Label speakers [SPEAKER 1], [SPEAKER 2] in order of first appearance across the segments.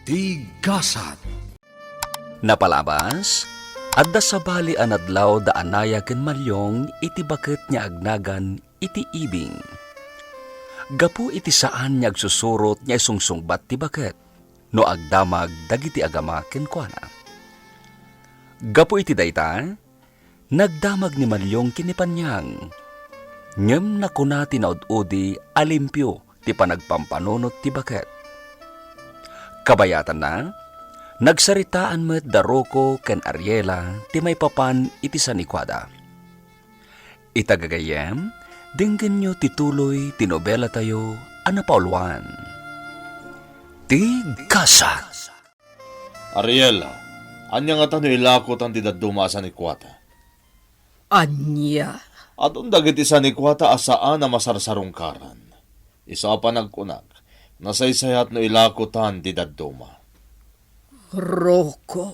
[SPEAKER 1] Tigasat.
[SPEAKER 2] Napalabas, adda sa bali anadlaw da anaya ken malyong iti baket nya agnagan iti ibing. Gapu iti saan nya agsusurot nya isungsungbat ti baket, no agdamag dagiti agama ken kuana. Gapu iti dayta, nagdamag ni malyong kinipanyang. Ngem na kuna tinaud-udi alimpyo ti panagpampanunot ti baket. Kabayatan na, nagsaritaan met Daroco ken Ariela ti may papan iti sanikwada. Itagagayem, dinggen nyo tituloy tinobela tayo anapauluan. Tigasat.
[SPEAKER 3] Ariela, anya nga tanong ilakot ang tidadumasa ni Kuwata.
[SPEAKER 4] Anya?
[SPEAKER 3] At dagiti sa ni Kuwata asaan na masarsarungkaran. Isa pa nagkunag, nasaysayat no ilakotan tidaduma.
[SPEAKER 4] Roko.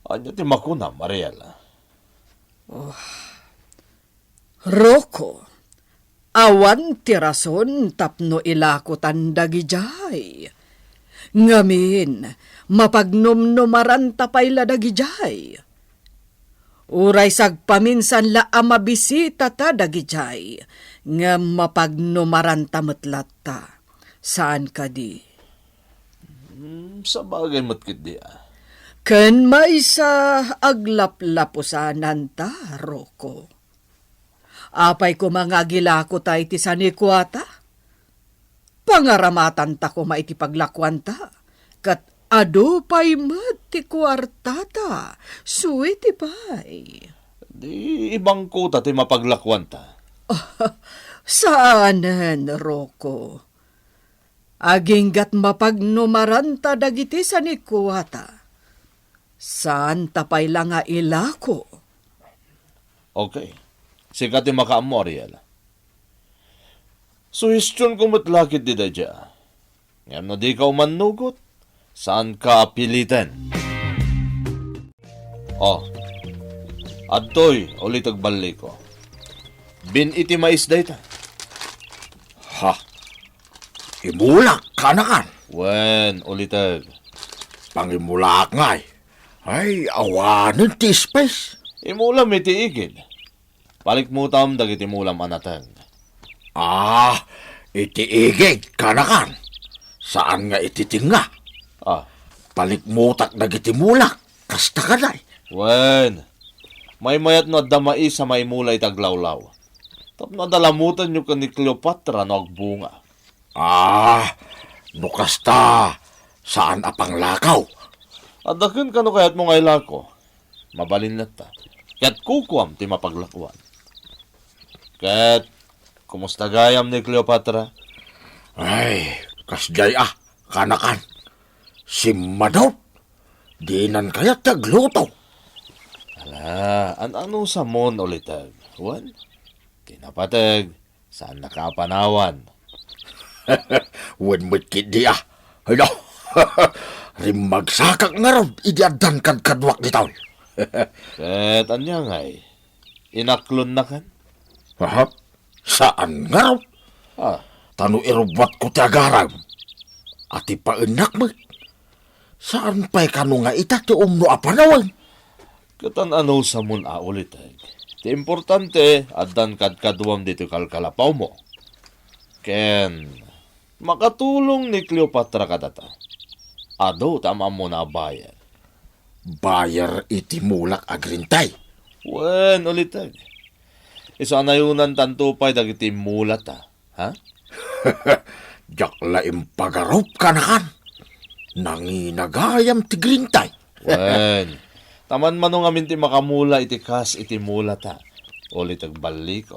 [SPEAKER 3] Anya ti makunam, Ariela.
[SPEAKER 4] Roko. Awan ti rason tapno ilakotan dagijay. Ngamin, mapagnomnomaran tapay la dagijay. Uray sagpaminsan la amabisita ta dagijay, nga mapagnomaran tametlat ta. Saan ka di?
[SPEAKER 3] Sa bagay matkit di
[SPEAKER 4] Ken may sa aglaplapusanan ta, Roko. Apay ko mga gilako ta iti sanikwata. Pangaramatan ta ko maiti paglakwan ta. Kat ado pay met ti kwartata. Suwiti pay.
[SPEAKER 3] Di ibang kuta ti mapaglakwan ta.
[SPEAKER 4] Saanen, Roko? Aginggat mapagnumaran ta dagiti sanikwata. Saan tapay lang nga ilako?
[SPEAKER 3] Okay. Sikat ti makaamo, Ariela. Suhestyon ko matlakit di da dya. Ngayon na di ka umanugot, saan ka apilitan? Adtoy, ulit agbalik ko. Bin iti mais dayta.
[SPEAKER 1] Ha? Imulak kanakan.
[SPEAKER 3] Wen, ulitag.
[SPEAKER 1] Pangimulak ngay. Ay, awanan ti space.
[SPEAKER 3] Imulam iti igid. Balik mo tam dagiti mulam anatang.
[SPEAKER 1] Iti igig kanakan. Saan nga ititinga? Palikmutak dagiti mulak. Kasta ka day.
[SPEAKER 3] Wen, may mayat no damai sa may mulay taglawlaw. Tap nadalamutan nyo ka ni Cleopatra no agbunga.
[SPEAKER 1] No kasta. Saan apang lakaw?
[SPEAKER 3] Adakin ka no kayat mo ngay lako. Mabalin na ta. Kat kukuam ti mapaglakwan. Kat, kumusta gayam ni Cleopatra?
[SPEAKER 1] Ay, kasjay kanakan. Simmadot. Dinan kaya tagluto.
[SPEAKER 3] Ano sa mon ulitag? Wan? Tinapatag, saan nakapanawan?
[SPEAKER 1] Wan mo't di Hala, rimagsakak nga raw, idiadan kad kadwak ditaw.
[SPEAKER 3] Kat, anya ngay? Inaklon na kan?
[SPEAKER 1] Saan nga raw? Tano irubwat ko ti agaram. Ati paanak mo. Saan pa'y kano nga ita ti umno apanawan?
[SPEAKER 3] Katan ano sa mon ulitag? Ti importante, adan kad kadwam dito kalkalapaw mo. Ken, makatulong ni Cleopatra kadata. Ado, tama mo na bayar.
[SPEAKER 1] Bayar iti mulak agrintay.
[SPEAKER 3] Wen, ulitag. Isa anayunan tantupay dagiti mulat ha?
[SPEAKER 1] Jakla impagarup kanakan. Nanginagayam ti grintay.
[SPEAKER 3] Wen, taman manong amin ti makamula iti kas iti mulat ulitag balik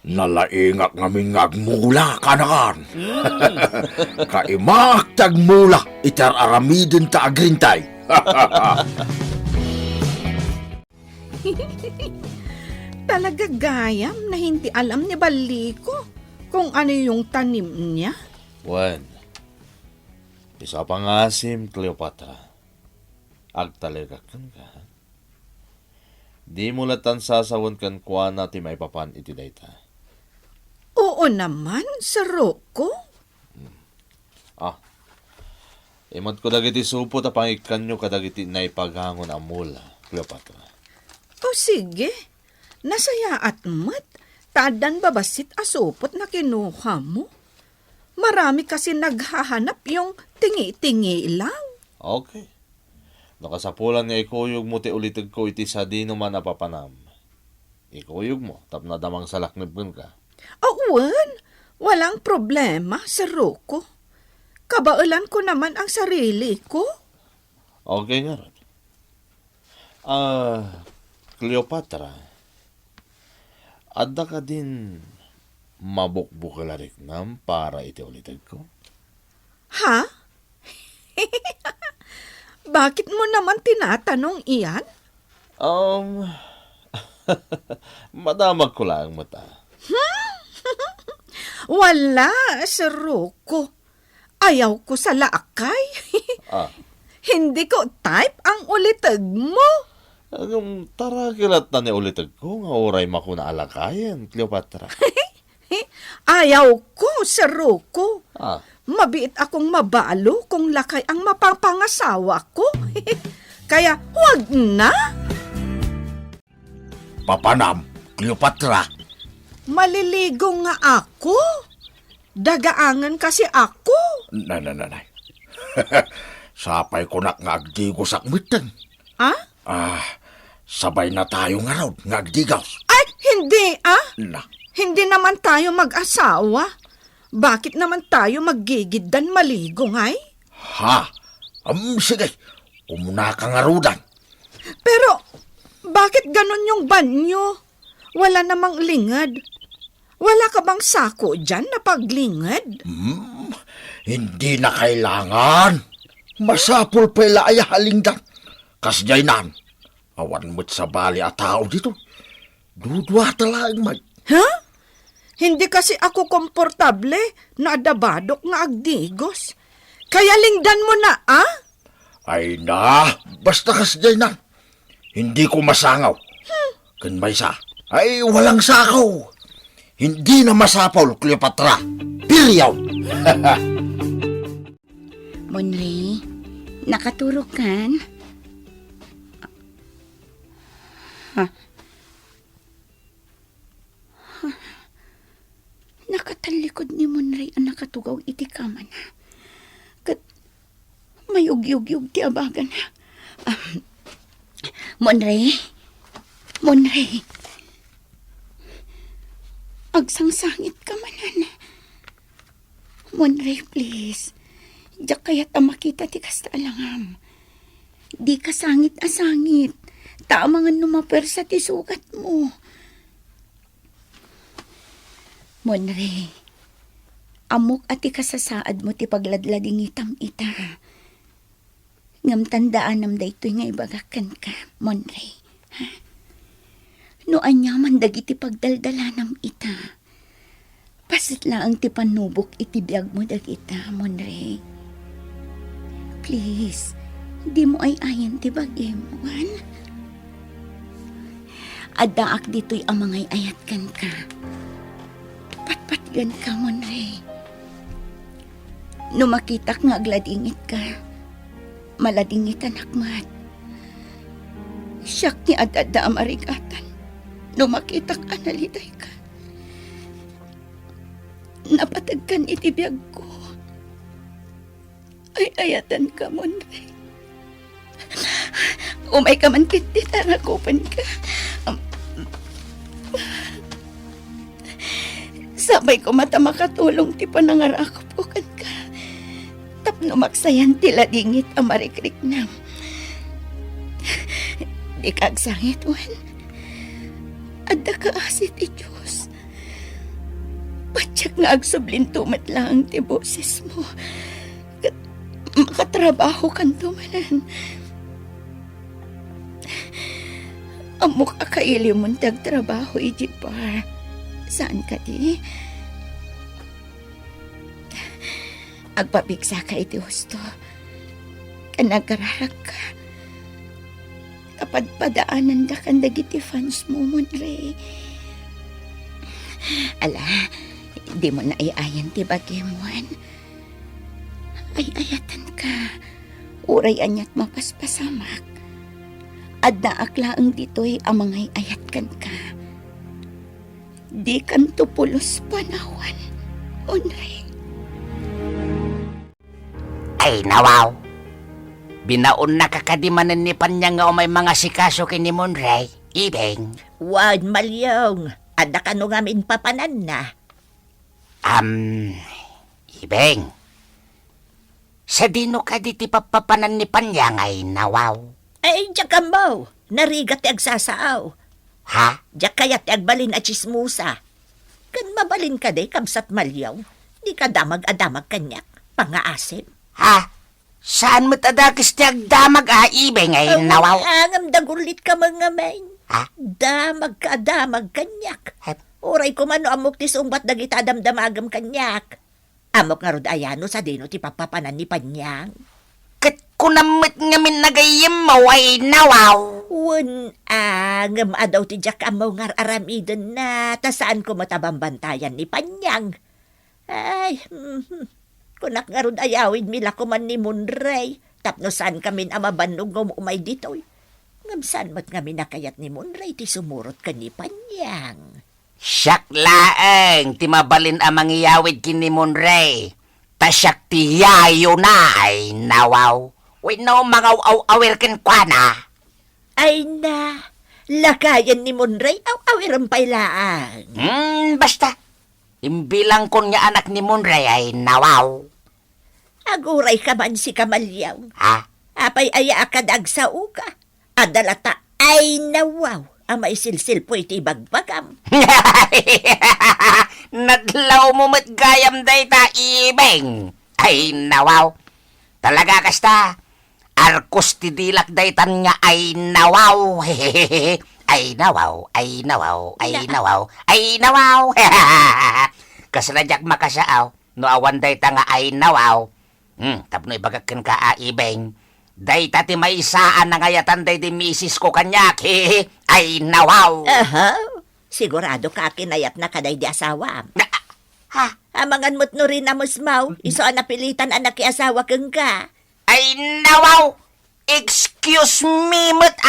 [SPEAKER 1] Nalaingak ngamin ngagmula kanakan. Kaimak tagmula itar aramidin ta agrintay.
[SPEAKER 4] Talaga gayam na hindi alam ni Baliko kung ano yung tanim niya.
[SPEAKER 3] Wen, isa pang asim, Cleopatra. Agtalaga kan ka. Di mo latan sasawan kan kuha na ti may papan iti dayta.
[SPEAKER 4] Oo naman, sa Roko.
[SPEAKER 3] Imot ko dagiti supot a pangikan nyo kadagiti na ipaghangon amula, Cleopatra.
[SPEAKER 4] O sige, nasaya at mat, tadan babasit asupot na kinuha mo. Marami kasi naghahanap yung tingi-tingi lang.
[SPEAKER 3] Okay. Nakasapulan nga ikuyog mo ti ulitig ko iti sa di naman napapanam. Ikuyog mo, tap na damang salaknibin ka.
[SPEAKER 4] Awan, walang problema, Sir Rocco. Kabaulan ko naman ang sarili ko.
[SPEAKER 3] Okay nga ron. Cleopatra, adda ka din mabukbukalarik nam para iti ulitig ko?
[SPEAKER 4] Ha? Bakit mo naman tinatanong iyan?
[SPEAKER 3] Madamag ko lang mata.
[SPEAKER 4] Wala, Sir Rocco. Ayaw ko sa laakay. Hindi ko type ang ulitag mo.
[SPEAKER 3] Ang tarakilat na ni ulitig ko, nga oray makuna alakayan, Cleopatra.
[SPEAKER 4] Ayaw ko, Sir Rocco.
[SPEAKER 3] Ah,
[SPEAKER 4] Mabiit akong mabalo kung lakay ang mapapangasawa ko. Kaya huwag na.
[SPEAKER 1] Papanam, Cleopatra.
[SPEAKER 4] Maliligo nga ako. Dagaangan kasi ako.
[SPEAKER 1] Nanay. Sapay ko na nga agdigo sakmitan.
[SPEAKER 4] Ah?
[SPEAKER 1] Sabay na tayo nga raw, nga agdigaw.
[SPEAKER 4] Ay, hindi
[SPEAKER 1] Na,
[SPEAKER 4] Hindi naman tayo mag-asawa. Bakit naman tayo maggigidan maligo, ngay?
[SPEAKER 1] ha? Sige, umuna ka nga rudan.
[SPEAKER 4] Pero, bakit ganon yung banyo? Wala namang lingad. Wala ka bang sako dyan na paglingad?
[SPEAKER 1] Hindi na kailangan. Masapul pala ay halingdan. Kasjay nan, awan mo't sa bali at tao dito. Dudwa talagang may.
[SPEAKER 4] Ha? Hindi kasi ako komportable na adabadok nga agdigos. Kaya lingdan mo na,
[SPEAKER 1] Ay na, basta kasjay nan. Hindi ko masangaw. Kan may sa, ay walang sakaw. Hindi na masapaw, Cleopatra. Piryaw.
[SPEAKER 5] Monray, nakatulog kan? Nakatalikod ni Monray ang nakatugaw iti kama na. Kat mayug-yug-yug ti abagan na. Monray, agsangsangit ka manan. Monray, please. Diyak kaya't makita ti kasta alangam. Di ka sangit-asangit. Tamangan numaper sa ti sugat mo. Monray, amok at ti kasasaad mo ti pagladlading itam ita. Ngam tandaan nam daytoy nga ibagakan ka, Monray. Noan niya man dagiti pagdaldalanam ita. Pasit lang ti panubok iti biyag mo dagita, Monray. Please, di mo ay ayan ti bagimuan. Adaak dito'y amangay ayatkan ka. Patpatgan ka, Monray. No makitak nga agladingit ka, maladingit anak mat. Siyak ni adada amarigatan. No makitak analiday ka. Napatagkan itibiyag ko. Ay ayatan ka, Monray. Umay ka man kiti, tarakupan ka. Sabay ko mata makatulong ti panangarakop ko kan ka. Tapno maksayan tila dingit amarikrik na. Di kagsangit, Juan. Adda ka asit ti Diyos. Patsak nga agsublin tumat lang ti boses mo. Makatrabaho kan tumanan. Amok akaili mong tagtrabaho, Ijipar. Saan ka di? Agpabigsa ka iti husto. Kanagararak ka. Kapadpadaanan da kan dagiti fans mo, Monray. Ala, di mo na iayan ti bagimuan. Ay ayatan ka. Uray anyat mapaspasamak. At naaklaang dito'y amangay ayatkan ka. Di kan tupulos panawan. Unray.
[SPEAKER 6] Ay, nawaw. Binaon na kakadimanan ni Panya nga o may mga sikaso kini Monray. Ibeng.
[SPEAKER 7] Wan malyong, ada ka no ngamin papanan na.
[SPEAKER 6] Ibeng. Sa dino ka di ti papapanan ni Panya ngay nawaw.
[SPEAKER 7] Ay, diyak ka mo, narigat ti agsasaaw.
[SPEAKER 6] Ha?
[SPEAKER 7] Diyak kayat ti agbalin at chismusa. Kan mabalin ka de, kamsat malyaw. Di ka damag-adamag kanyak, pangaasim.
[SPEAKER 6] Ha? Saan mo tadakis ti agdamag Ibeng ay nawaw?
[SPEAKER 7] Angam dagulit ka mga main.
[SPEAKER 6] Ha?
[SPEAKER 7] Damag ka, damag kanyak.
[SPEAKER 6] Ha?
[SPEAKER 7] Oray ko man no amok ti sumbat dagita damdamagam kanyak. Amok nga rod ayano sa dino ti papapanan ni Panyang.
[SPEAKER 6] Kat kunamit ngamin nagayim mo ay nawaw.
[SPEAKER 7] Wan angam adaw ti jak amaw ngar aramiden na tasaan ko matabambantayan ni Panyang. Ay, kunak nga rod ayawid mila ko man ni Monray. Tapno saan kami amabannog ng umay ditoy. Ngam saan mat kami nakayat ni Monray ti sumurot ka ni Panyang.
[SPEAKER 6] Siyak laeng ti mabalin amang iyawid kini Monray. Ta siyak ti yayo na ay nawaw. Wait no, mga awir ken kwa na.
[SPEAKER 7] Ay na, lakayan ni Monray aw-awiran pailaan.
[SPEAKER 6] Basta. Imbilang kon nga anak ni Monray ay nawaw.
[SPEAKER 7] Aguray ka man si Kamalyaw.
[SPEAKER 6] Ha?
[SPEAKER 7] Apay aya akadag sa uka. Adalata ay nawaw. Amay silsil po iti bagbagam.
[SPEAKER 6] Nadlaw mo matgayam day ta Ibeng. Ay nawaw. Talaga kasta. Arkos ti dilak daytan nga ay nawaw. Ay nawaw, ay nawaw, ay nawaw, ay nawaw. Kasaladyak makasaaw. No awan dayta nga ay nawaw. Tapno ibagakan ka Ibeng. Dayta ti may isaan na ngayatan day di misis ko kanyak. Ay nawaw.
[SPEAKER 7] Aha, sigurado ka kinayat na kaday di asawa.
[SPEAKER 6] Ha?
[SPEAKER 7] Amangan mo't no rin na musmaw. Iso napilitan anak ki asawa kang ka.
[SPEAKER 6] Ay nawaw. Excuse me mo't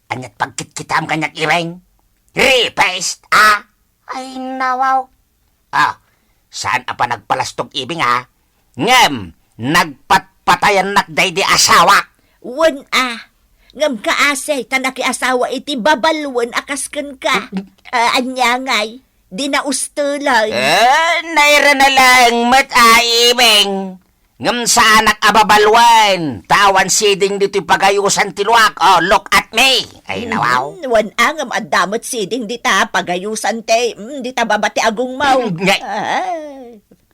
[SPEAKER 6] Anyat pagkit-kitam kanyak Ibeng. Repaste Ay nawaw. Saan apa nagpalastog Ibeng Ngem, nagpatpatayan nakday di asawa.
[SPEAKER 7] Wan ngam ka asay tanaki asawa iti babalwan akasken ka. Anyangay, di na ustulay.
[SPEAKER 6] Naira na lang mat Ibeng. Ngem sa anak ababalwan. Tawan siding dito'y pagayusan tiluak. Oh, look at me. Ay nawaw.
[SPEAKER 7] Wan angam adamot siding di ta pagayusan te. Di ta babati agong mau.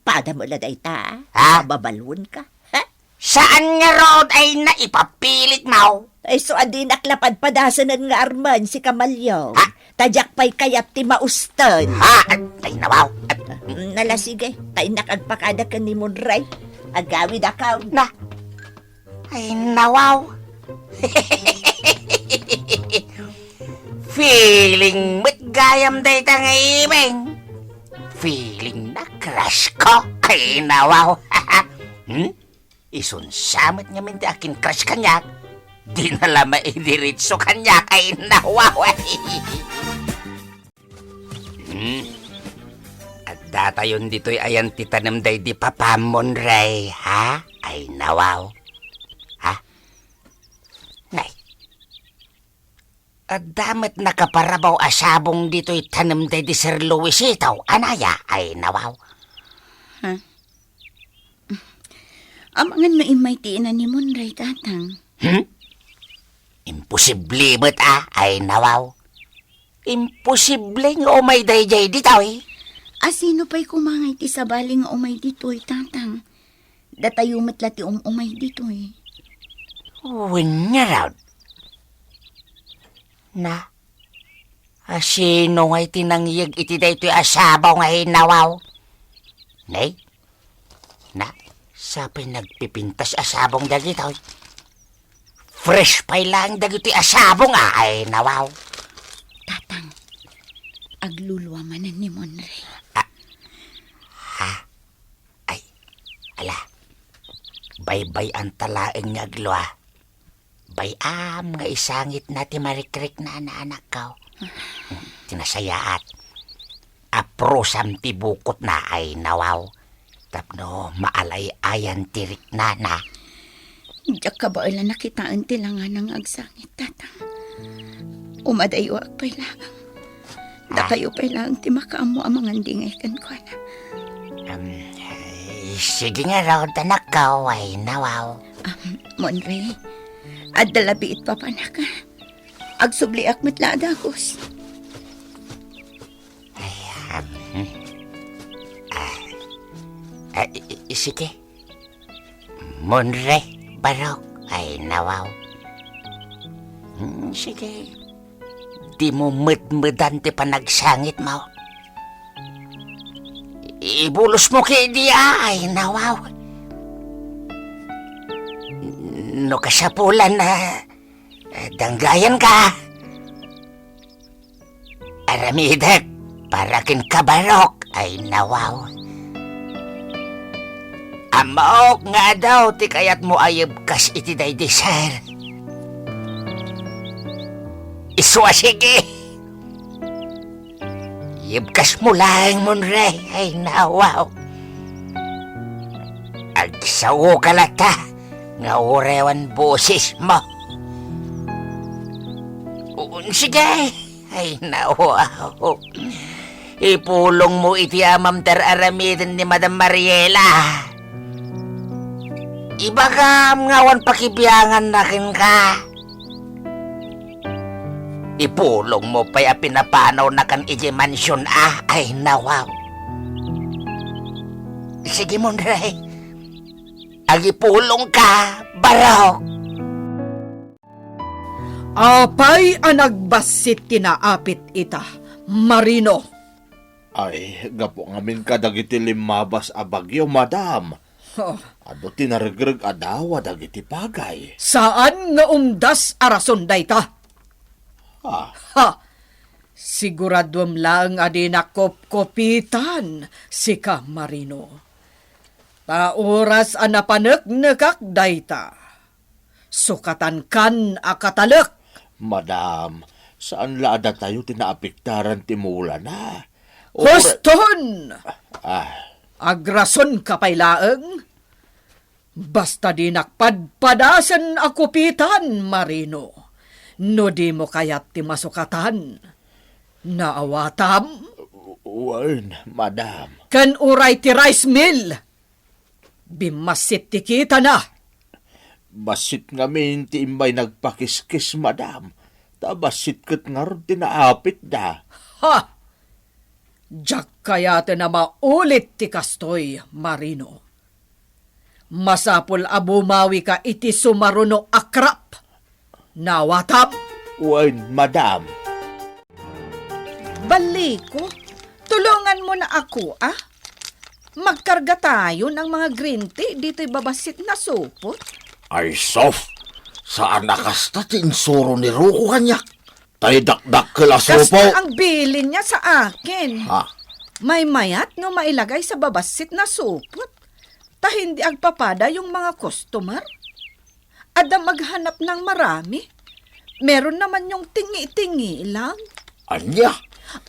[SPEAKER 7] Pada mo laday ta.
[SPEAKER 6] Ha?
[SPEAKER 7] Babalwan ka. Ha?
[SPEAKER 6] Saan nga road ay naipapilit mo?
[SPEAKER 7] Ay so adi naklapad padasanan nga arman si Kamalyaw.
[SPEAKER 6] Ha?
[SPEAKER 7] Tadyak pa'y kayat ti maustan.
[SPEAKER 6] Ay nawaw.
[SPEAKER 7] Nala sige, tay nakagpakada ka ni Monray. Agawid akaw.
[SPEAKER 6] Na. Ay nawaw. Feeling mo't gayam day ta nga Ibeng. Feeling na crush ko. Ay nawaw. Isunsamot nga minti akin crush kanyak. Di na lama idiritso kanyak. Ay nawaw. At datayon dito'y ayan titanam day di papamon ray. Ha? Ay nawaw. Ha? Nay. At damat nakaparabaw asabong dito'y tanam day di Sir Louis itaw. Anaya. Ay nawaw.
[SPEAKER 5] Amangan maimay na ni Monray, tatang.
[SPEAKER 6] Imposible mo't Ay nawaw. Imposible nga umay day-day ditaw
[SPEAKER 5] Asino pa'y kumangay ti sabali nga umay dito'y, tatang. Datayo matlati umay dito'y.
[SPEAKER 6] Uwin nga raw. Na, asino nga'y tinangyag iti dayto'y asabaw nga hinawaw. Nay, na, sapay nagpipintas asabong dagito'y. Fresh pa'y lang dagito'y asabong ay nawaw.
[SPEAKER 5] Tatang, agluluwa manan ni Monray.
[SPEAKER 6] Ay, ala, Baybay ang talaeng nga glwa. Bayam nga isangit na ti marikrik na anak ko. Tinasayaat. Aprosam ti bukot na ay nawaw. Tapno maalay ayan tirik na.
[SPEAKER 5] Diyak ka ba ilan nakitaan ti lang nga nang agsangit, tatang? Umadayo ak pa'y langang. Da kayo pa'y lang ti makaamo ang mga dingay kan ko na.
[SPEAKER 6] Sige nga raw, anak ko ay nawaw.
[SPEAKER 5] Monre, at dalabiit pa pa na ka. Agsubli ak matla dagos.
[SPEAKER 6] Sige. Monre, barok ay nawaw. Sige. Di mo mud-mudan ti panagsangit mo. Ibulos mo kay di ay nawaw. No kasapulan na danggayan ka. Aramidak, para kin kabarok ay nawaw. Amok nga daw, ti kayat mo ayab kas iti day desire. Iswa sige. Yibkas mo lang, Monre, ay nawaw. Agsawo ka lata, nga urewan boses mo. Sige, ay nawaw. Ipulong mo iti amam ter aramidin ni Madam Mariela. Ibagam ngawan pakibiyangan nakin ka. Ipulong mo pa'y pinapanaw na kan iji mansyon ay nawaw. Sige Monre, agipulong ka, barok.
[SPEAKER 4] Apay ang nagbasit kinaapit ita, Marino.
[SPEAKER 3] Ay, gapo ngamin kadagiti limabas a bagyo, madam.
[SPEAKER 4] Oh,
[SPEAKER 3] Ado tinargreg adawa dagiti pagay.
[SPEAKER 4] saan nga umdas arason dayta? Ha! Siguradom lang adi nakop-kopitan si ka Marino. Pauras a napanag-nagak dayta. Sukatan kan akatalak.
[SPEAKER 3] Madam, saan laada tayo tinaapiktaran timula na?
[SPEAKER 4] Hoston!
[SPEAKER 3] Agrason
[SPEAKER 4] Agrason kapaylaeng? Basta di nakpadpadasan akupitan, Marino. No di mo kayat ti masukatan. Naawatam?
[SPEAKER 3] Wan, madam.
[SPEAKER 4] Kan uray ti rice mill. Bimasit ti kita na.
[SPEAKER 3] Basit ngamin ti imbay nagpakiskis, madam. Tabasit kat nga ron tinaapit da.
[SPEAKER 4] Ha! Diyak kaya na maulit ti kastoy, Marino. Masapul abumawi ka iti sumaruno akrap. Nawatam?
[SPEAKER 3] Wan, madam.
[SPEAKER 4] Baliko, tulungan mo na ako, ah? Magkarga tayo ng mga green tea dito'y babasit na supot.
[SPEAKER 1] Ay, soft. Saan nakasta tinsuro ni Ruko kanyak? Tay dakdak kala
[SPEAKER 4] Kasta
[SPEAKER 1] sopo.
[SPEAKER 4] ang bilin niya sa akin.
[SPEAKER 1] Ha?
[SPEAKER 4] May mayat no mailagay sa babasit na supot. Ta hindi agpapada yung mga customer. Ada maghanap ng marami. Meron naman yung tingi-tingi lang.
[SPEAKER 1] Anya?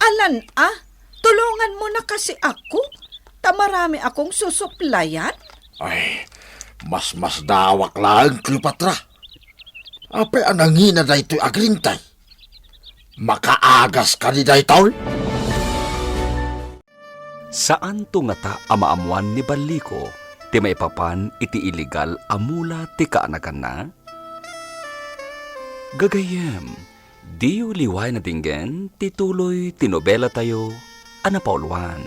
[SPEAKER 4] Alan tulungan mo na kasi ako. Ta marami akong susuplayan.
[SPEAKER 1] Ay, mas dawak lang, Cleopatra. Apay anangina da ito'y agrintay. Makaagas ka ni daytaw?
[SPEAKER 2] Saan tungata amaamuan ni Baliko, ti maipapan iti illegal amula ti kaanakan na? Gagayem, di liway na tinggen, tituloy tinobela tayo, anapauluan.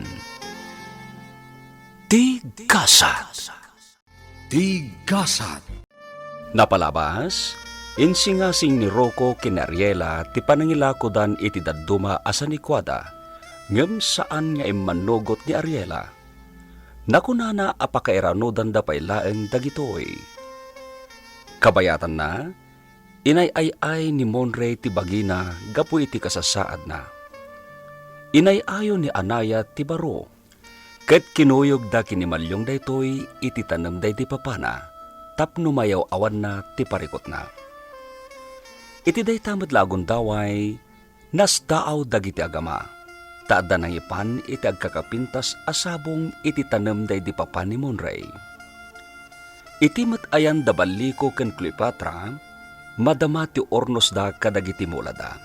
[SPEAKER 2] Tigasat. Tigasat. Napalabas, insingasing ni Rocco kina Ariela ti panangilakodan iti dadduma asa ni Quada, ngem saan nga imanugot ni Ariela. Nakunana apakairanodan da pailaeng dagitoy. Kabayatan na, inay-ay ni Monre ti bagina gapu iti kasasaad na. Inay-ayo ni Anaya ti baro, ket kinuyog da kinimalyong daytoy iti tanam day ti papana, tapno mayaw awan na ti parikot na. Iti day tamad lagon daway, nas daaw dagiti agama. Taada ng ipan iti agkakapintas asabong iti tanem day di papan ni Monray. Iti matayan da baliko ken Cleopatra, madama ti ornos da kadagiti mulada.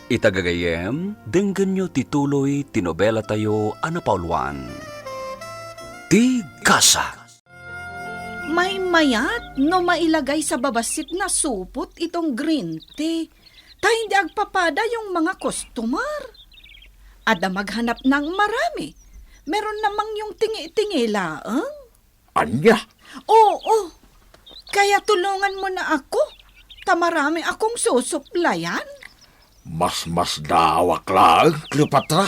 [SPEAKER 2] Itagagayem, denggan nyo tituloy tinobela tayo anapauluan. Ti Kasa.
[SPEAKER 4] May mayat no mailagay sa babasit na supot itong green tea. Ta hindi agpapada yung mga customer. Ada maghanap ng marami. Meron namang yung tingi-tingi laang.
[SPEAKER 1] Anya?
[SPEAKER 4] Oo. Kaya tulungan mo na ako. Ta marami akong susuplayan.
[SPEAKER 1] Mas dawak lang, Cleopatra.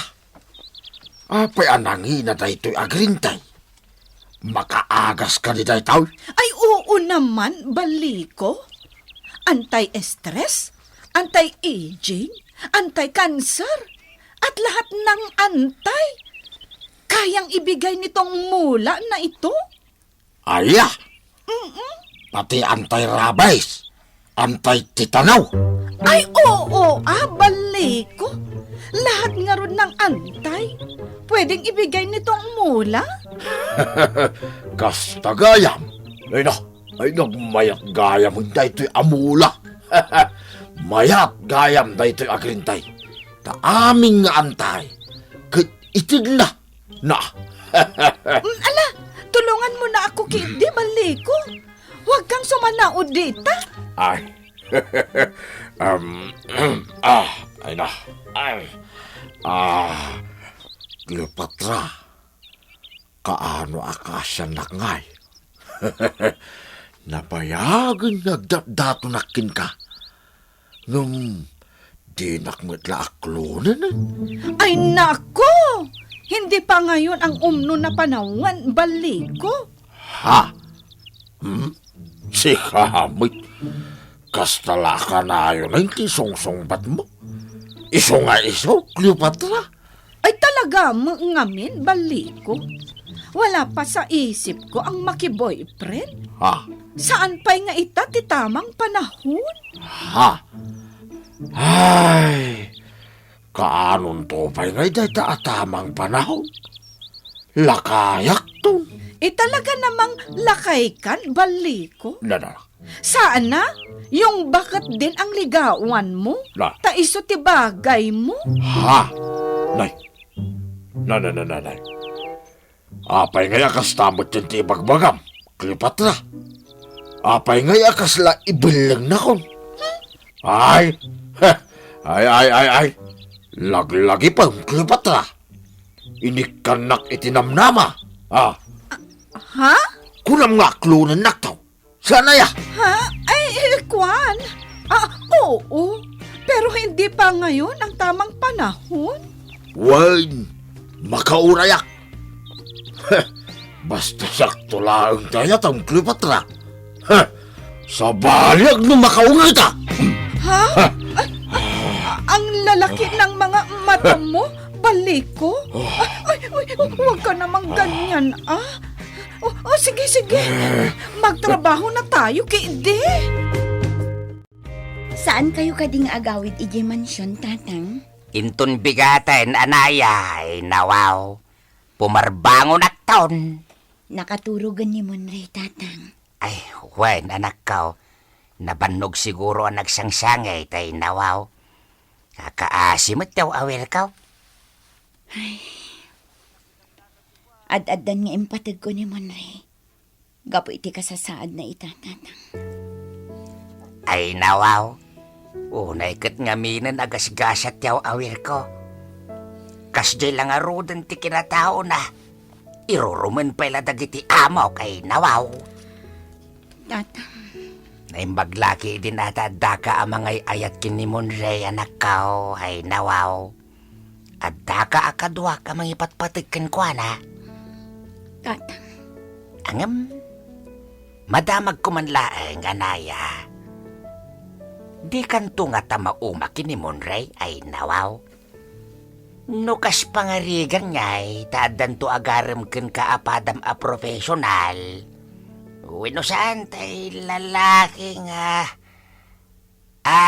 [SPEAKER 1] Apay anangi na daytoy agrintay. Makaagas ka ni daytaw.
[SPEAKER 4] Ay oo naman, baliko. Anti-stress, anti-aging, anti-cancer, at lahat ng antay. Kayang ibigay nitong mula na ito?
[SPEAKER 1] Aya! Pati anti-rabies, anti-titanaw.
[SPEAKER 4] Ay oo, baliko. Lahat nga ron ng antay. Pwedeng ibigay nitong mula?
[SPEAKER 1] Kasta gayam. Ay nagmayat gayam daytoy amula. Mayat gayam daytoy agrintay. Ta aming nga antay. Ket itig na.
[SPEAKER 4] Ala, tulungan mo na ako, Kidi, baliko. Huwag kang sumanaod dita.
[SPEAKER 1] Ay. Ay na. Cleopatra. Kaano akasya nakngay. Napayagan nagdato nakin ka. Ngam, di nakmatla aklonan.
[SPEAKER 4] Ay nako! Hindi pa ngayon ang umno na panawan, baliko.
[SPEAKER 1] Ha? Si Kamit. Kastala ka na yun ang tisong-songbat mo. Iso nga iso, Cleopatra.
[SPEAKER 4] Ay talaga, ngamin, baliko. Wala pa sa isip ko ang maki-boyfriend.
[SPEAKER 1] Ha?
[SPEAKER 4] Saan pa'y nga ita ti tamang panahon?
[SPEAKER 1] Ha? Ay, kaanon to pa'y nga ita atamang panahon. Lakayak to.
[SPEAKER 4] Talaga namang lakay kan, baliko.
[SPEAKER 1] Na.
[SPEAKER 4] Saan na? Yung bakit din ang ligawan mo?
[SPEAKER 1] Na.
[SPEAKER 4] Ta iso ti bagay mo?
[SPEAKER 1] Ha? Nay. Nay. Apay nga yakas tamot yung tibagbagam, Cleopatra. Apay nga yakas la ibilang na kon. Ay. Lagi pa, Cleopatra. Inikanak itinamnama.
[SPEAKER 4] Ha?
[SPEAKER 1] Kunam nga klunan naktaw. Sana ya?
[SPEAKER 4] Ha? Ay, kwan. Oo. Pero hindi pa ngayon ang tamang panahon.
[SPEAKER 1] Wine, makaurayak. Basta sakto lang tayo tang Cleopatra. Sa balyag no makaungay ka.
[SPEAKER 4] Ha? Ang lalaki ng mga mata mo, baliko? Ay, huwag ka namang ganyan, sige. Magtrabaho na tayo, Kidi.
[SPEAKER 5] Saan kayo kading agawid iji mansyon, tatang?
[SPEAKER 6] Intun bigatan, anaya, ay nawaw. Pumarbangon at taon.
[SPEAKER 5] Nakaturugan ni Monray, tatang.
[SPEAKER 6] Ay, wen, anak ko. Nabannog siguro ang nagsangsangay, tay nawaw. Kakaasimot daw awil ka.
[SPEAKER 5] Ad-adan nga empatag ko ni Monray. Gapo iti kasasaad na ita, tatang.
[SPEAKER 6] Ay, nawaw. Unay kat ngaminan agas-gasat yaw awil ko. Kasjay lang arudan ti kinatao na. Iruruman pala dagiti amaw kay nawaw.
[SPEAKER 5] Tatang.
[SPEAKER 6] Naimbaglaki din atadaka ang mga ayat kinimon rey anak kao ay nawaw. At daka akadwa ka mga ipatpatikan ko na.
[SPEAKER 5] Tatang.
[SPEAKER 6] Angam, madamag kumanlaeng anaya. Di kanto nga tamauma kinimon rey ay nawaw. Nukas pangarigan nga'y taadan to agarem ken kaapadam a profesional. Wino saan tay lalaki nga.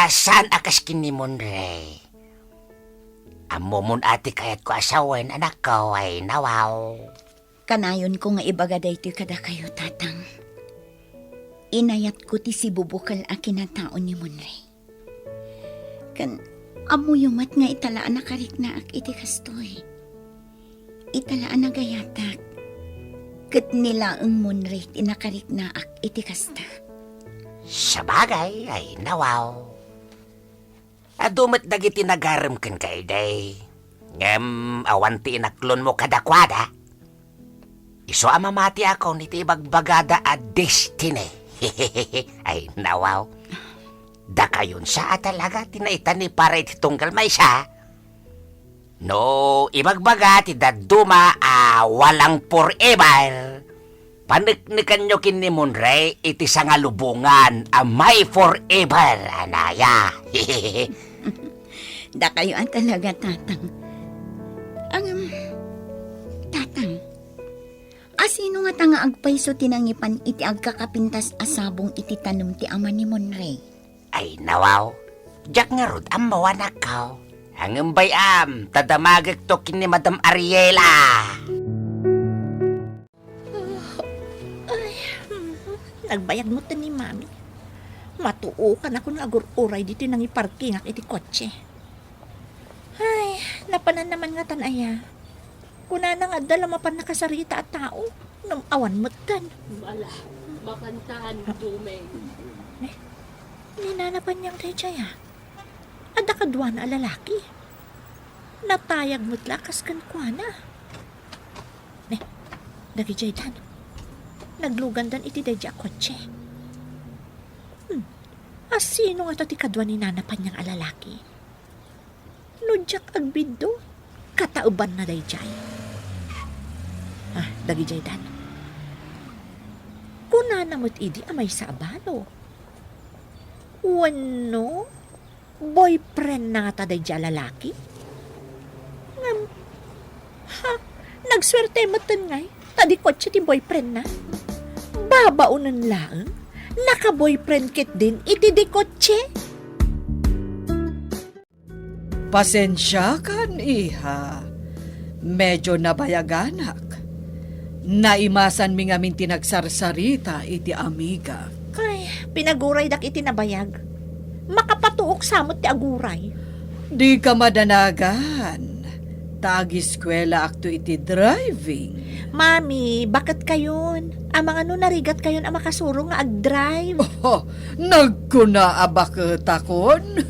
[SPEAKER 6] Saan akas kinimon re? Amo mon ati kayat ko asawan anak ko ay nawaw.
[SPEAKER 5] Kanayon ko nga ibaga daytoy kada kayo, tatang. Inayat ko ti si bubukal a kinataon ni Monre. Kan amo yumat nga italaan na kariknaak iti kastoy. Italaan na gayatak. Kat nila ang Monre tinakariknaak iti kasta.
[SPEAKER 6] Sa bagay ay nawaw. Adumat dagiti nagaram kan kay day. Ngem awanti inaklon mo kadakwada. Iso amamati ako niti bagbagada a destiny. Ay nawaw. Da kayon sa talaga tinaitan ni para iti tunggal may siya. No, ibagbaga ti daduma walang forever. Paniknikan nyo kin ni Monre iti sangalubungan may forever, anaya.
[SPEAKER 5] Da kayo ang talaga, tatang. Tatang, asino nga tanga agpayso tinangipan iti agkakapintas asabong iti tanom ti ama ni Monre?
[SPEAKER 6] Ay nawaw, jak nga rod ang mawanak ka. Hanggang bayam, tadamagag to kin ni Madam Ariela.
[SPEAKER 7] Nagbayag mo ta ni Mami. Matuo ka na kung agur-uray dito nang iparking iti kotse. Ay, napanan naman nga tanaya. Kuna na nga dala mapan nakasarita at tao. Nung awan mo't kan.
[SPEAKER 8] Bala, makantaan dumeng.
[SPEAKER 7] Ninanapan niyang kay Jaya. Ada kadwa na lalaki. Natayag mo't lakas kan kwa na. Dagi Jaydan. Naglugandan iti dadya kotse. Asino nga ti kadwa ni nanapan niyang alalaki? Nudyak agbindo, katauban na dayjay. Dagi Jaydan. Kuna namot idi amay sa abalo. Wano? Boyfriend na nga ta dayjay lalaki? Nagswerte mo ngay. Tadi kotse ti boyfriend na. Babaunan lang. Naka-boyfriend kit din iti di kotse.
[SPEAKER 4] Pasensya kan, iha. Medyo nabayaganak. Naimasan mi ngamin tinagsarsarita iti amiga.
[SPEAKER 7] Ay, pinaguray dak iti nabayag. Makapatuok samot ti aguray.
[SPEAKER 4] Di ka madanagan. Tag-eskwela akto iti driving.
[SPEAKER 7] Mami, bakit kayon? Amang ano narigat kayon ang makasuro nga ag-drive?
[SPEAKER 4] Oh, nagkuna abak takon.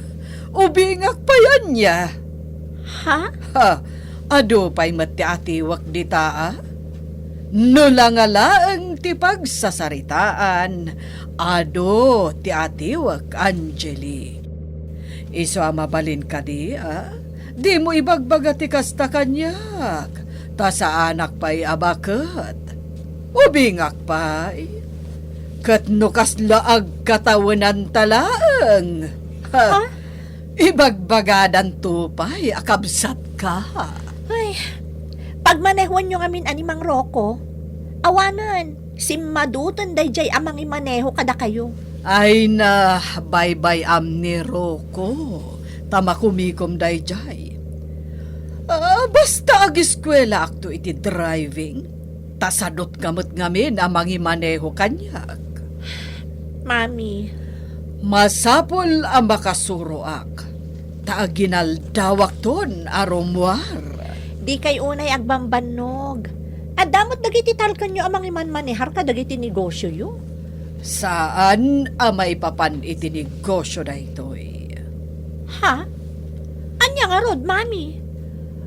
[SPEAKER 4] Ubingak pa yan niya.
[SPEAKER 7] Ha?
[SPEAKER 4] Ha, ado pa'y mati-atiwak di taa. Nulangala ang tipag sasaritaan. Ado ti atiwak, Angeli. Iso amabalin ka di, Di mo ibagbaga ti kasta kanyak. Ta sa anak pa'y abakat. Ubingak pa'y. Kat nukas laag katawanan talaang. Ha? Ibagbagadan tupay, akabsat ka.
[SPEAKER 7] Ay, pagmanehwan nyo ngamin animang Roko, awanan, simmadutan dayjay amang imaneho kada kayo.
[SPEAKER 4] Ay na, bye-bye ni Roko. Tama kumikom dayjay. Basta ag-eskwela akto iti driving. Tasadot gamot ngamin amang imaneho kanyak.
[SPEAKER 7] Mami,
[SPEAKER 4] masapol ang makasuroak. Taaginaldawak ton aromwar.
[SPEAKER 7] di kay unay agbambanog. Adamot dagiti talkan nyo amang iman manehar ka dagiti negosyo yo.
[SPEAKER 4] Saan amay papan iti negosyo na ito'y?
[SPEAKER 7] Ha? Anya nga rod, Mami?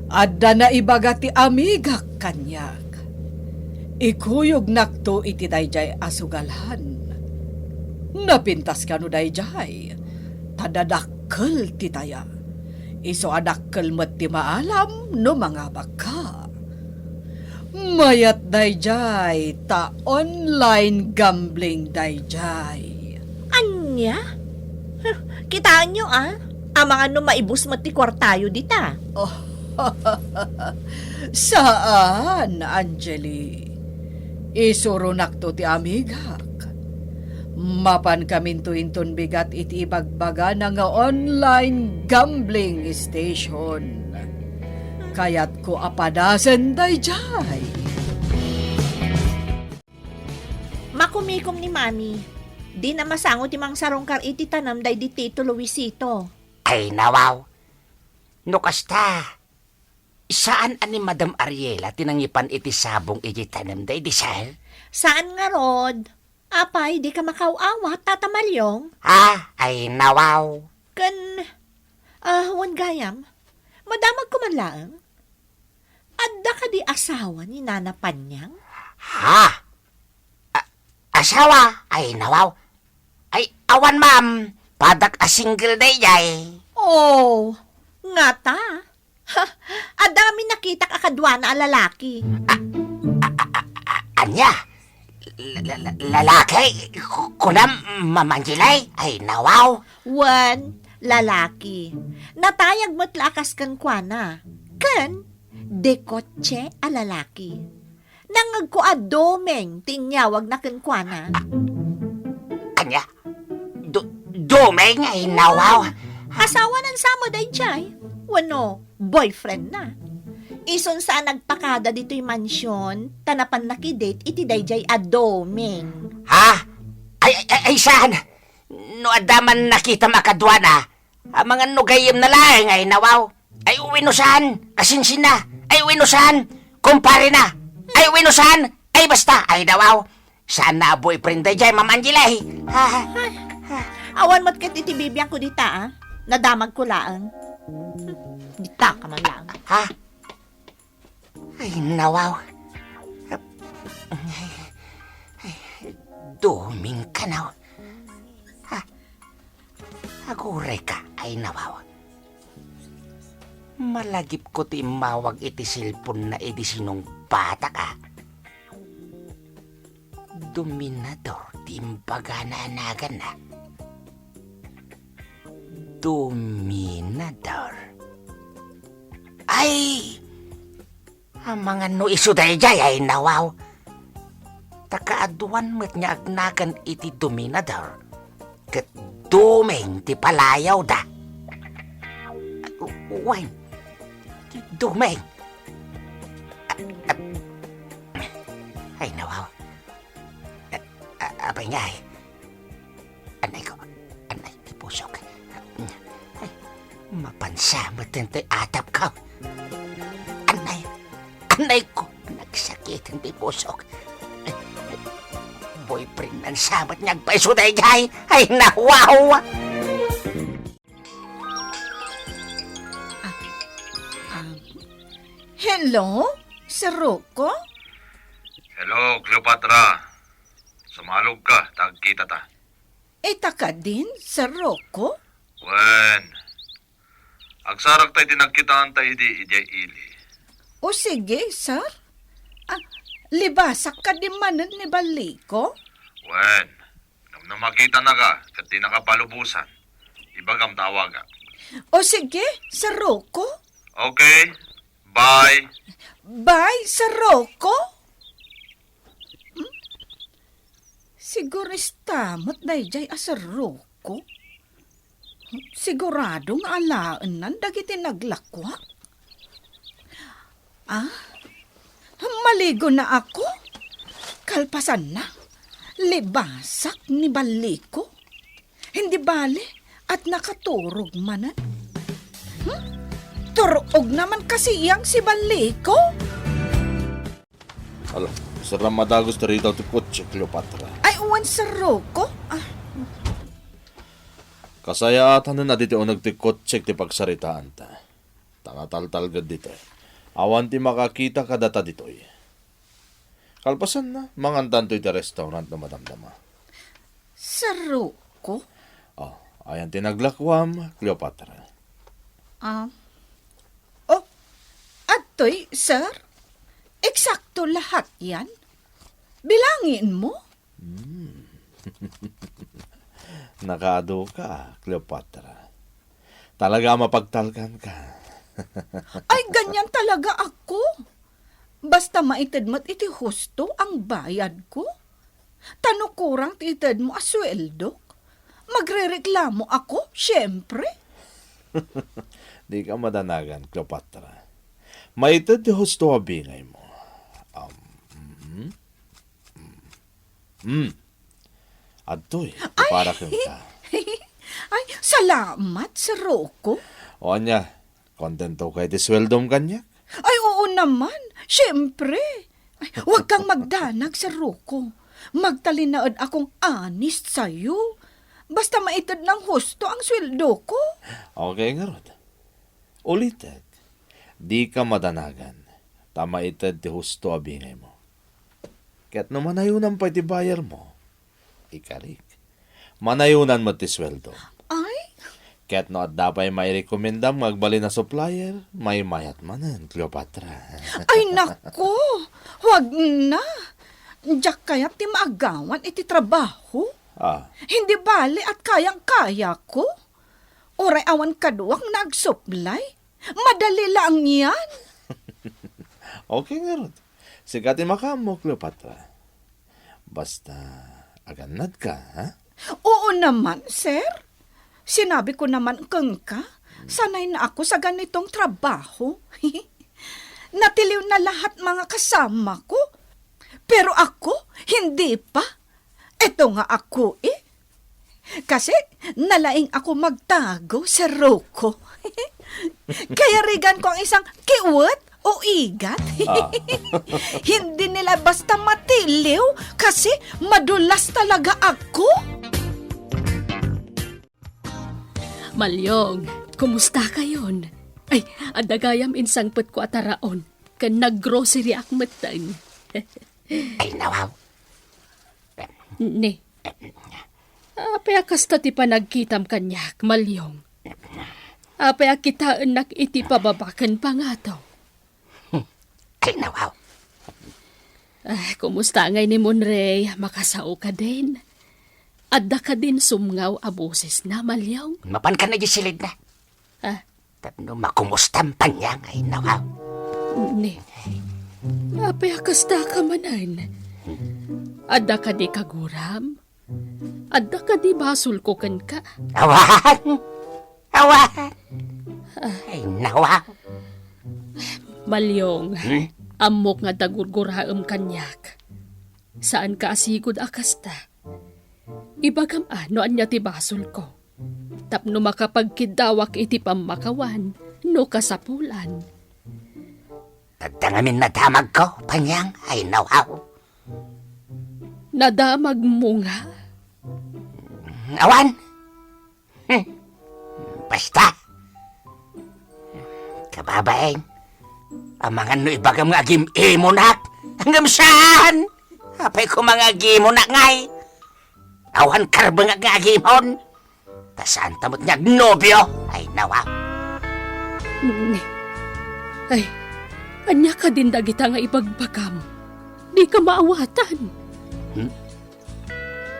[SPEAKER 4] Adda na ibaga ti amiga kanyak. Ikuyog nakto iti dayjay asugalhan. Napintas ka no dayjay. Tadadakkel ti taya. Iso adakkel met ti maalam no mga baka. Mayat dayjay ta online gambling dayjay.
[SPEAKER 7] Anya? Kitaan nyo Amang ano maibus mo ti kwartayo dita.
[SPEAKER 4] Saan, Angeli? Isuro nakto ti amigak. Mapan kaminto-inton bigat iti ibagbaga na nga online gambling station. Kayat ko apadasen dayjay.
[SPEAKER 7] Makumikom ni Mami. Di na masangot ti mang sarongkar iti tanam day di Tito Luisito.
[SPEAKER 6] Ay nawaw. No kasta. Saan ani Madam Ariela tinangipan iti sabong iti tanam day di sal?
[SPEAKER 7] Saan nga rod? Apay, di ka makauawat, Tata Malyong?
[SPEAKER 6] Ay nawaw.
[SPEAKER 7] Kan, wan gayam, madamag ko man lang. Adda ka di asawa ni Nana Panyang?
[SPEAKER 6] Asawa? Ay nawaw. Ay awan ma'am. Padak a single day jay.
[SPEAKER 7] Oh, nga ta. Ha, adami nakita kakadwa na lalaki.
[SPEAKER 6] Anya? Lalaki? Kunam mamanjilay? Ay nawaw.
[SPEAKER 7] Wan, lalaki. Natayag mo't lakas kan kwa na. Kan, dekotse a lalaki. Nangag ko a domeng tinyawag na kan kwa na.
[SPEAKER 6] Anya? Domeng ay nawaw.
[SPEAKER 7] Asawa ng samo day chay. Wano, boyfriend na. Ison sa nagpakada dito'y mansyon, tanapan nakidate iti dayjay a domeng.
[SPEAKER 6] Ay saan? No adaman nakita makadwa na. Ang mga nugayim na lang ay nawaw. Ay uwinusan. Asinsin na. Ay uwinusan. Kumpare na. Ay uwinusan. Ay basta. Ay nawaw. Saan na boyfriend day jay, Ma'am Angela?
[SPEAKER 7] Awan mo't ket iti bibiyang ko dita, nadamag ko laang. Dita ka man lang.
[SPEAKER 6] Ay nawaw. Duming ka na. Aguray ka, ay nawaw. Malagip ko ti mawag iti silpon na iti sinong bata ka. Dominador ti imbaga na anagan na. Dominador. Ay! Ang mga no isuday jay ay nawaw. Takaaduan mo't niya agnagan iti dominador. Kat dumeng ti palayaw da. Uwain. Ti dumeng. Ay nawaw. Abay nga eh. Anay ko. Anay, ti pusok. Ay, mapansamot din ti atap ka. Anay ko, nagsakit hindi pusok. Boyfriend ng sabat niyang paisuday jay. Ay, nawaw!
[SPEAKER 4] Hello? Sir Rocco?
[SPEAKER 3] Hello, Cleopatra. Sumalog ka, tagkita ta.
[SPEAKER 4] Eta ka din, Sir Rocco?
[SPEAKER 3] Wen. Agsarak tayo tinagkitaan tayo di ili.
[SPEAKER 4] O sige, sir. Libasak ka di manan ni Baliko?
[SPEAKER 3] Wen. Nang makita na ka, kat di nakapalubusan. Ibagam tawaga.
[SPEAKER 4] O sige, Sir Rocco.
[SPEAKER 3] Okay, bye.
[SPEAKER 4] Bye, Sir Rocco. Siguristamot dayjay a Sir Rocco. Siguradong alaan nan dagiti naglakwak. Maligo na ako. Kalpasan na. Libasak ni Baliko. Hindi bale at nakaturog manan. Turog naman kasi iyang si Baliko.
[SPEAKER 3] Alo, sarang madagos na rito ti kotse, Cleopatra.
[SPEAKER 4] Ay, uwan Sir Rocco.
[SPEAKER 3] Kasayaatan na dito o nagtikot-check ti pagsaritaan ta. Tangatal-tal gad dito. Awan ti makakita ka data dito. Kalpasan na, mangantan to iti restaurant na madamdama.
[SPEAKER 4] Sir Rocco?
[SPEAKER 3] Ayan ti naglakwam, Cleopatra.
[SPEAKER 4] Atoy, sir? Eksakto lahat yan? Bilangin mo?
[SPEAKER 3] Nakaado ka, Cleopatra. Talaga mapagtalkan ka.
[SPEAKER 4] Ay, ganyan talaga ako. Basta maitid mat iti husto ang bayad ko. Tanukurang titad mo asweldo. Magrereklamo ako, syempre.
[SPEAKER 3] Di ka madanagan, Cleopatra. Maitad di husto abingay mo. Adoy, para kang ka.
[SPEAKER 4] Ay, salamat, Sir Rocco.
[SPEAKER 3] O anya, kontento kay di sweldom kanya?
[SPEAKER 4] Ay, oo naman. Syempre. Ay, huwag kang magdanag, Sir Rocco. Magtalinaod akong honest sa'yo. Basta maitad ng husto ang sweldo ko.
[SPEAKER 3] Okay nga rod. Ulitin, di ka madanagan. Tama itad di husto abingay mo. Kaya't no manayunan pa iti bayar mo, ikarik. Manayunan mo ti sweldo.
[SPEAKER 4] Ay,
[SPEAKER 3] Kaya't no at dapay may rekomendam magbali na supplier, may mayat manan, Cleopatra.
[SPEAKER 4] ay nako. Huwag na. Diyak kaya ti maagawan iti trabaho. Hindi bali at kayang-kaya ko. Oray awan kaduwang nagsuplay. Madali lang yan.
[SPEAKER 3] Okay nga rod. Sigati makamo, Cleopatra. Basta, aganad ka, ha?
[SPEAKER 4] Oo naman, sir. Sinabi ko naman kang ka, sanay na ako sa ganitong trabaho. Natiliw na lahat mga kasama ko. Pero ako, hindi pa. Eto nga ako Kasi nalaing ako magtago sa Rocco. Kaya rigan ko ang isang kiwat o igat. Hindi nila basta matiliw kasi madulas talaga ako.
[SPEAKER 8] Malyong, kumusta kayon? Ay, adagayam insangpet ko ataraon. Kan naggrocery akmatan.
[SPEAKER 6] Ay, nawaw.
[SPEAKER 8] Ne. Apay kasta ti panagkitam kanyak, Malyong. Apay kitaan nak iti pababakan pa nga to.
[SPEAKER 6] Ay, nawaw.
[SPEAKER 8] Kumusta ngay ni Monrey? Makasao ka din. Adda ka din sumngaw aboses na, Malyong.
[SPEAKER 6] Mapan ka na di silid na. Tapno makumustam pa niya, ay, nawaw.
[SPEAKER 8] Ne. Apay kasta ka manan. Adda ka di kaguram. Adda ka di basul ko kan ka.
[SPEAKER 6] Awan! Awan! Ay, nawaw.
[SPEAKER 8] Malyong, amok nga dagurguraam kanyak. Saan ka asigod akasta? Ibagam ano anya ti basol ko. Tapno makapagkidawak iti pamakawan, no kasapulan.
[SPEAKER 6] Tagdangamin na damag ko, panyang, ay, nawaw.
[SPEAKER 8] Nadamag mo nga.
[SPEAKER 6] Awan! Basta. Kababaeng, ang mga no ibagam nga agim-imo nak. Hanggang saan? Apay ko mga agimo nak ngay. Awan karbang nga agimon. Tasaan tamot nga nobyo. Ay, nawaw.
[SPEAKER 8] Ay, anya ka din dagita nga ibagbagam. Di ka maawatan.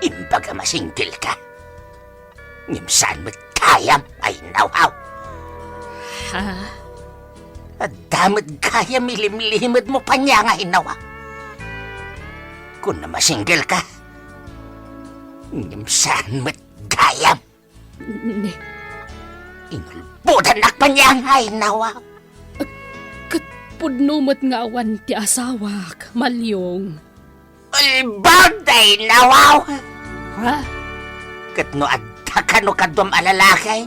[SPEAKER 6] Imbaga masingkil ka. Ngimsan mo't kayam, ay, nawaw.
[SPEAKER 8] Ha?
[SPEAKER 6] At damot kaya milim-limod mo pa niya nga, nawaw. Kung na masingkil ka, ngimsan mo't kayam.
[SPEAKER 8] Ne.
[SPEAKER 6] Inulbudan nak pa niya nga, nawaw.
[SPEAKER 8] Katpudnumot nga awan ti asawak, Malyong.
[SPEAKER 6] Ulbagday, nawaw.
[SPEAKER 8] Ha?
[SPEAKER 6] Katno adda ka no kadwam alalakay.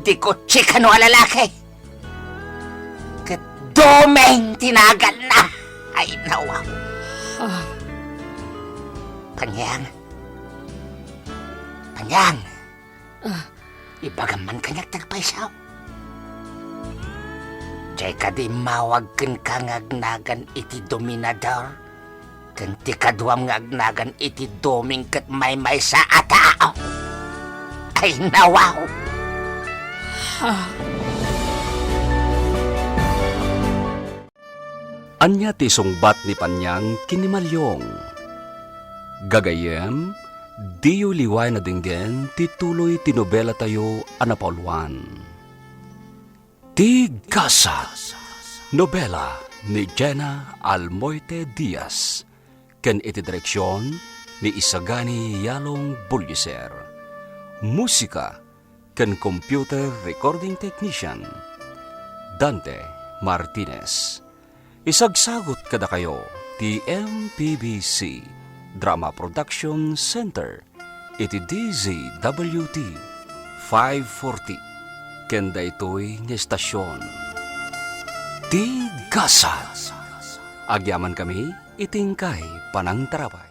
[SPEAKER 6] Di ko chika no alalakay. Katdomeng tinagal na. Ay, nawaw.
[SPEAKER 8] Ah,
[SPEAKER 6] Panyang. Panyang. Ibagaman kanyak tagpaisaw. Diyay ka di mawag kan kangagnagan iti dominador. Kan ti kadwam ngagnagan iti doming kat may sa atao. Ay, nawaw.
[SPEAKER 2] Anya ti sungbat ni Panyang kinimalyong. Gagayem, diyo liway na dinggen ti tuloy tinobela tayo anapauluan. Tigasa, nobela ni Jenna Almoite Diaz, ken iti direksyon ni Isagani Yalong Bulliser. Musika ken computer recording technician Dante Martinez. Isagsagot kada kayo ti MPBC Drama Production Center iti DZWT 540 ken daytoy nga estasyon ti Gasa. Agyaman kami itingkay panangtarabay.